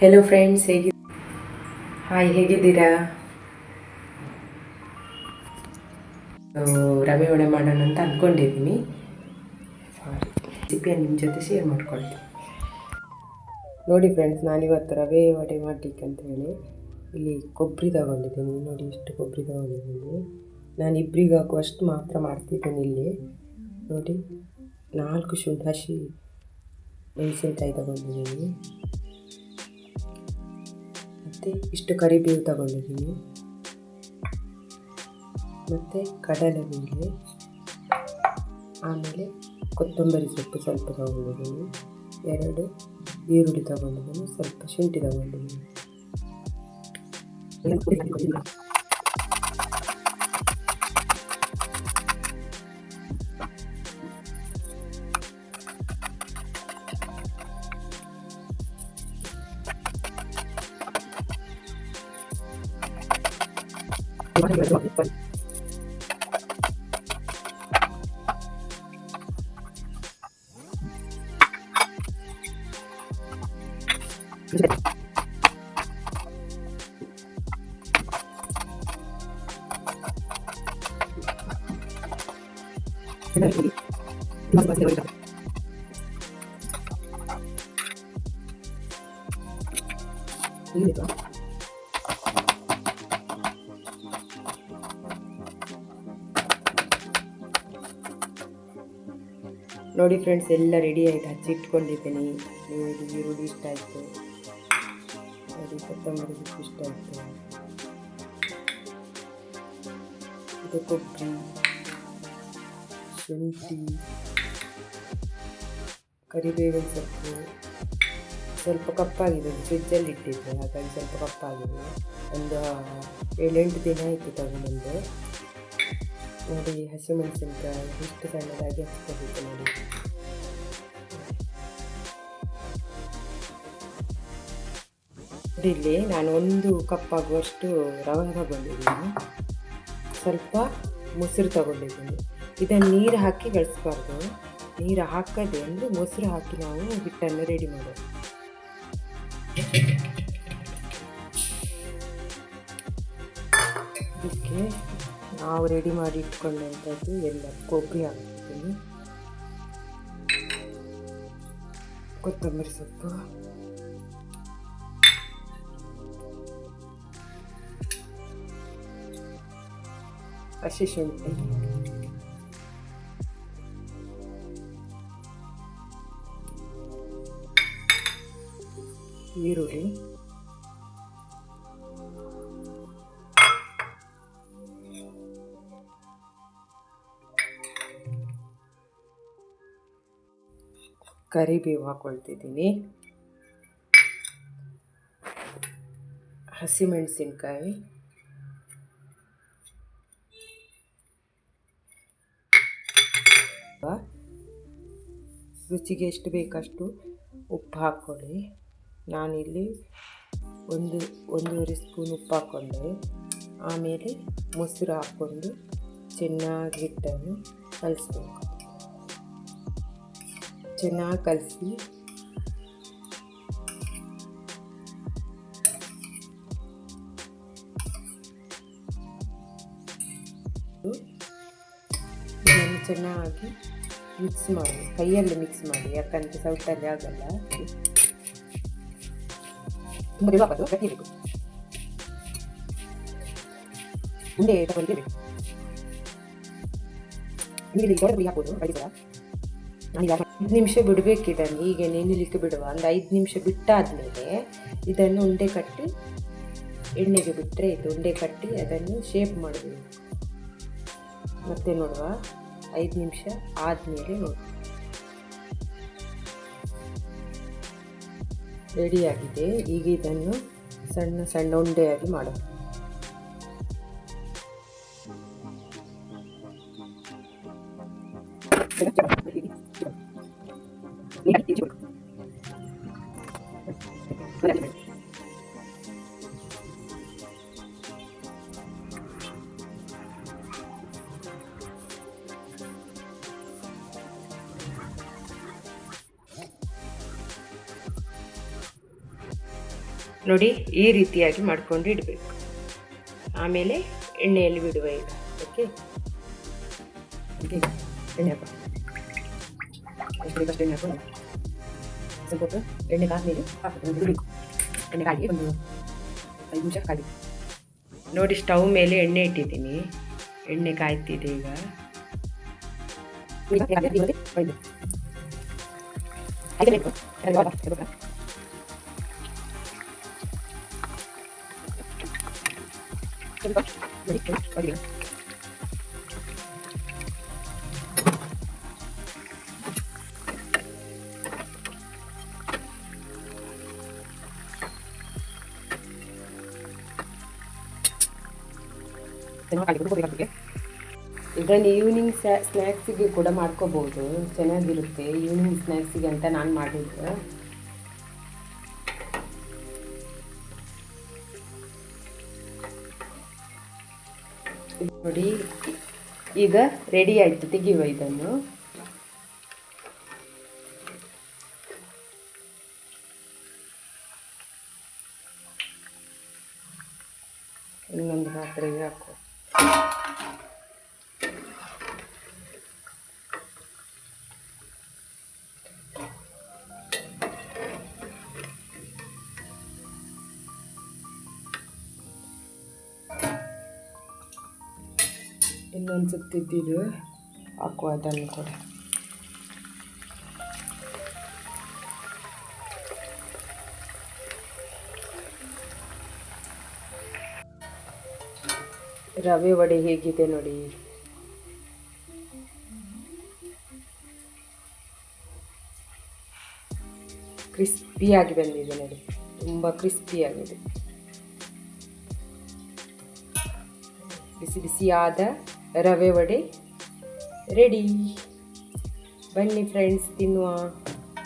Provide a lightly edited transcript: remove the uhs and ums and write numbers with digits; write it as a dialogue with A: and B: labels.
A: Hello friends, ಹೇಗಿದ್ದೀರಾ? ರವೆ ವಡೆ ಮಾಡೋಣ ಅಂತ ಅಂದ್ಕೊಂಡಿದ್ದೀನಿ. ರೆಸಿಪಿಯನ್ನು ನಿಮ್ಮ ಜೊತೆ ಶೇರ್ ಮಾಡ್ಕೊಳ್ತೀನಿ. ನೋಡಿ ಫ್ರೆಂಡ್ಸ್, ನಾನಿವತ್ತು ರವೆ ವಡೆ ಮಾಡಲಿಕ್ಕೆ ಅಂತ ಹೇಳಿ ಇಲ್ಲಿ ಕೊಬ್ಬರಿ ತಗೊಂಡಿದ್ದೀನಿ. ನೋಡಿ, ಇಷ್ಟು ಕೊಬ್ಬರಿ ತಗೊಂಡಿದ್ದೀನಿ. ನಾನು ಇಬ್ಬರಿಗೆ ಹಾಕುವಷ್ಟು ಮಾತ್ರ ಮಾಡ್ತಿದ್ದೀನಿ. ಇಲ್ಲಿ ನೋಡಿ, 4 ಹಸಿ ಮೆಣಸಿನ್ಕಾಯಿ ತಗೊಂಡಿದ್ದೀನಿ. ಮತ್ತು ಇಷ್ಟು ಕರಿಬೇವು ತಗೊಂಡಿದ್ದೀನಿ. ಮತ್ತು ಕಡಲೆಬೇಳೆ, ಆಮೇಲೆ ಕೊತ್ತಂಬರಿ ಸೊಪ್ಪು ಸ್ವಲ್ಪ ತಗೊಂಡಿದ್ದೀನಿ. 2 ಈರುಳ್ಳಿ ತಗೊಂಡಿದ್ದೀನಿ. ಸ್ವಲ್ಪ ಶುಂಠಿ ತಗೊಂಡಿದ್ದೀನಿ. ನೋಡಿ ಫ್ರೆಂಡ್ಸ್, ಎಲ್ಲ ರೆಡಿ ಆಯಿತು. ಹಚ್ಚಿಟ್ಕೊಂಡಿದ್ದೀನಿ. ನೋಡಿ, ಈರುಳ್ಳಿ ಇಷ್ಟ ಆಯಿತು. ನೋಡಿ, ಕೊತ್ತಂಬರಿ ಸೊಪ್ಪು ಇಷ್ಟ ಆಯಿತು. ಇದು ಕೊಬ್ಬರಿ, ಶುಂಠಿ, ಕರಿಬೇವಿನ ಸೊಪ್ಪು ಸ್ವಲ್ಪ ಕಪ್ಪಾಗಿದೆ. ಫ್ರಿಜ್ಜಲ್ಲಿ ಇಟ್ಟಿದ್ದೆ, ಹಾಗಾಗಿ ಸ್ವಲ್ಪ ಕಪ್ಪಾಗಿದೆ. ಒಂದು 7-8 ದಿನ ಆಯಿತು ತಗೊಂಡು. ನೋಡಿ, ಹಸಿಮೆಣಸಿನ್ಕಾಯಿ ಇಷ್ಟು ಸಣ್ಣದಾಗಿ ಹಚ್ಕೋಬೇಕು. ನೋಡಿ, ಇಲ್ಲಿ ನಾನು 1 ಕಪ್ ಆಗುವಷ್ಟು ರವೆ ತಗೊಂಡಿದ್ದೀನಿ. ಸ್ವಲ್ಪ ಮೊಸರು ತಗೊಂಡಿದ್ದೀನಿ. ಇದನ್ನು ನೀರು ಹಾಕಿ ಕಳಿಸ್ಬಾರ್ದು. ನೀರು ಹಾಕದೆ ಅಂದರೆ ಮೊಸರು ಹಾಕಿ ನಾವು ಹಿಟ್ಟನ್ನು ರೆಡಿ ಮಾಡೋದು. ಇದಕ್ಕೆ ನಾವು ರೆಡಿ ಮಾಡಿ ಇಟ್ಕೊಂಡಂಥದ್ದು ಎಲ್ಲ ಕೊಬ್ಬರಿ ಹಾಕ್ತಿದ್ದೀನಿ. ಕೊತ್ತಂಬರಿ ಸೊಪ್ಪು, ಹಸಿ ಶುಂಠಿ, ಈರುಳ್ಳಿ, ಕರಿಬೇವು ಹಾಕ್ಕೊಳ್ತಿದ್ದೀನಿ. ಹಸಿಮೆಣಸಿನ್ಕಾಯಿ, ರುಚಿಗೆ ಎಷ್ಟು ಬೇಕಷ್ಟು ಉಪ್ಪು ಹಾಕ್ಕೊಳ್ಳಿ. ನಾನಿಲ್ಲಿ 1-1.5 ಸ್ಪೂನ್ ಉಪ್ಪು ಹಾಕ್ಕೊಂಡೆ. ಆಮೇಲೆ ಮೊಸರು ಹಾಕ್ಕೊಂಡು ಚೆನ್ನಾಗಿ ಹಿಟ್ಟನ್ನು ಕಲಿಸ್ಬೇಕು. ಚೆನ್ನಾಗಿ ಕಲಸಿ ಇದನ್ನು ಚೆನ್ನಾಗಿ ಮಿಕ್ಸ್ ಮಾಡಿ, ಕೈಯಲ್ಲಿ ಮಿಕ್ಸ್ ಮಾಡಿ, ಯಾಕಂದರೆ ಸೌಟಲ್ಲಿ ಆಗಲ್ಲ. ತುಂಬ ಗಟ್ಟಿಬೇಕು. ಮುಂದೆ ತಗೊಳ್ಬೇಕು. ನೀರಿಗೆ ಪುಡಿ ಹಾಕೋದು ಬಡಿಸಲ. ನಾನೀಗ 5 ನಿಮಿಷ ಬಿಡಬೇಕು. ಇದನ್ನು ಹೀಗೆ ನೆನೆಲಿಕ್ಕೆ ಬಿಡುವ. ಒಂದು 5 ನಿಮಿಷ ಬಿಟ್ಟಾದಮೇಲೆ ಇದನ್ನು ಉಂಡೆ ಕಟ್ಟಿ ಎಣ್ಣೆಗೆ ಬಿಟ್ಟರೆ ಇದು ಉಂಡೆ ಕಟ್ಟಿ ಅದನ್ನು ಶೇಪ್ ಮಾಡಬೇಕು. ಮತ್ತೆ ನೋಡುವ, 5 ನಿಮಿಷ ಆದಮೇಲೆ ನೋಡಿ, ರೆಡಿಯಾಗಿದೆ. ಈಗ ಇದನ್ನು ಸಣ್ಣ ಸಣ್ಣ ಉಂಡೆಯಾಗಿ ಮಾಡೋಣ. ನೋಡಿ ಈ ರೀತಿಯಾಗಿ ಮಾಡ್ಕೊಂಡು ಇಡಬೇಕು. ಆಮೇಲೆ ಎಣ್ಣೆಯಲ್ಲಿ ಬಿಡುವ ಈಗ. ಓಕೆ, ಎಣ್ಣೆ ಹಾಕೋ, ಎಷ್ಟು ಬೇಕಷ್ಟು ಎಣ್ಣೆ ಹಾಕೊಂಡು ಸ್ವಲ್ಪ ಹೊತ್ತು ಎಣ್ಣೆ ಕಾದ್ಮೇಲೆ ಬಿಡಬೇಕು. ಎಣ್ಣೆ ಕಾಯಿ ಒಂದು 5 ನಿಮಿಷ ಕಾಯಿ. ನೋಡಿ ಸ್ಟವ್ ಮೇಲೆ ಎಣ್ಣೆ ಇಟ್ಟಿದ್ದೀನಿ, ಎಣ್ಣೆ ಕಾಯ್ತಿದೆ ಈಗ. ಇದನ್ನು ಈವ್ನಿಂಗ್ ಸ್ನ್ಯಾಕ್ಸಿಗೆ ಕೂಡ ಮಾಡ್ಕೋಬಹುದು, ಚೆನ್ನಾಗಿರುತ್ತೆ. ಈವ್ನಿಂಗ್ ಸ್ನ್ಯಾಕ್ಸಿಗೆ ಅಂತ ನಾನು ಮಾಡಿದ್ದೆ. ನೋಡಿ ಈಗ ರೆಡಿ ಆಯಿತು, ತೆಗೆಯುವ ಇದನ್ನು. ಇನ್ನೊಂದು ಪಾತ್ರೆಗೆ ಹಾಕುವ. ಇನ್ನೊಂದು ಸುತ್ತಿದ್ದು ಹಾಕುವ ಅದನ್ನು ಕೂಡ. ರವೆ ವಡೆ ಹೇಗಿದೆ ನೋಡಿ. ಕ್ರಿಸ್ಪಿಯಾಗಿ ಬಂದಿದೆ ನೋಡಿ, ತುಂಬ ಕ್ರಿಸ್ಪಿಯಾಗಿದೆ. ಬಿಸಿ ಬಿಸಿಯಾದ ರವೆ ವಡೆ ರೆಡಿ. ಬನ್ನಿ ಫ್ರೆಂಡ್ಸ್, ತಿನ್ನುವ.